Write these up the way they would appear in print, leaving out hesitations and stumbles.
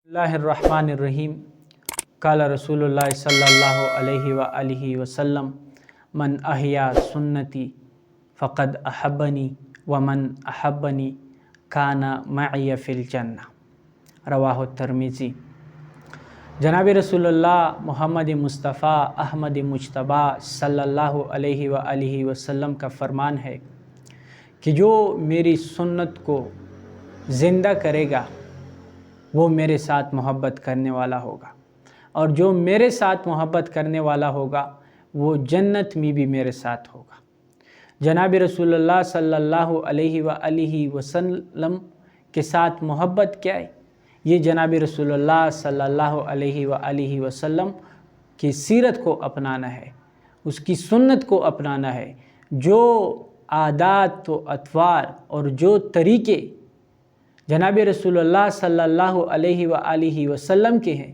बिस्मिल्लाहिर्रहमानिर्रहीम। काला रसूलुल्लाह सल्लल्लाहु अलैहि व आलिहि वसल्लम मन अहया सुन्नती फ़क़द अहब्बनी व मन अहब्बनी काना मअय फ़िल जन्नह। रवाहु तिर्मिज़ी। जनाब रसूलुल्लाह मुहम्मद मुस्तफ़ा अहमद मुज्तबा सल्लल्लाहु अलैहि व आलिहि वसल्लम का फरमान है कि जो मेरी सुन्नत को ज़िंदा करेगा वो मेरे साथ मोहब्बत करने वाला होगा, और जो मेरे साथ मोहब्बत करने वाला होगा वो जन्नत में भी मेरे साथ होगा। जनाब रसूलुल्लाह सल्लल्लाहु अलैहि व आलिहि वसल्लम के साथ मोहब्बत क्या है? ये जनाब रसूलुल्लाह सल्लल्लाहु अलैहि व आलिहि वसल्लम की सीरत को अपनाना है, उसकी सुन्नत को अपनाना है। जो आदात व अतवार और जो तरीके जनाब रसूलुल्लाह सल्लल्लाहु अलैहि व आलिहि वसल्लम के हैं,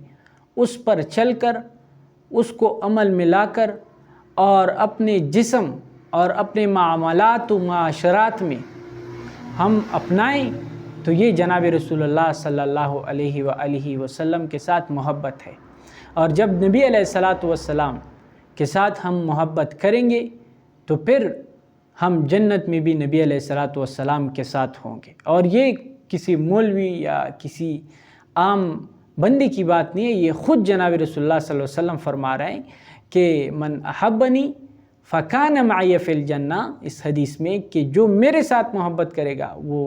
उस पर चलकर उसको अमल मिलाकर और अपने जिस्म और अपने मामलात व माशरात में हम अपनाएं तो ये जनाब रसूलुल्लाह सल्लल्लाहु अलैहि व आलिहि वसल्लम के साथ मोहब्बत है। और जब नबी अलैहिस्सलातु वस्सलाम के साथ हम मोहब्बत करेंगे तो फिर हम जन्नत में भी नबी अलैहिस्सलातु वस्सलाम के साथ होंगे। और ये किसी मौलवी या किसी आम बंदे की बात नहीं है, ये ख़ुद जनाब रसूलुल्लाह सल्लल्लाहु अलैहि वसल्लम फरमा रहे हैं कि मन अहब्बनी फ़कान मअय फ़िल जन्नह, इस हदीस में कि जो मेरे साथ मोहब्बत करेगा वो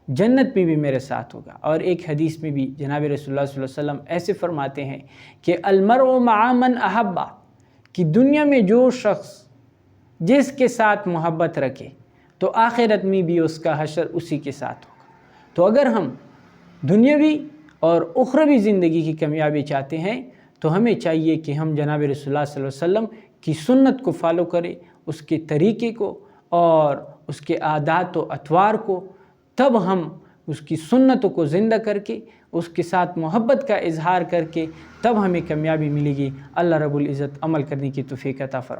जन्नत में भी मेरे साथ होगा। और एक हदीस में भी जनाब रसूलुल्लाह सल्लल्लाहु अलैहि वसल्लम ऐसे फरमाते हैं कि अलमरउ मअ मन अहब्बा, कि दुनिया में जो शख्स जिसके साथ मोहब्बत रखे तो आखिरत में भी उसका हशर उसी के साथ होगा। तो अगर हम दुनियावी और उखरवी ज़िंदगी की कामयाबी चाहते हैं तो हमें चाहिए कि हम जनाब रसूलुल्लाह सल्लल्लाहु अलैहि वसल्लम की सुन्नत को फॉलो करें, उसके तरीक़े को और उसके आदात व अतवार को। तब हम उसकी सुन्नतों को ज़िंदा करके उसके साथ मोहब्बत का इजहार करके तब हमें कामयाबी मिलेगी। अल्लाह रब्बुल इज़्ज़त अमल करने की तौफ़ीक़ अता फ़रमाए।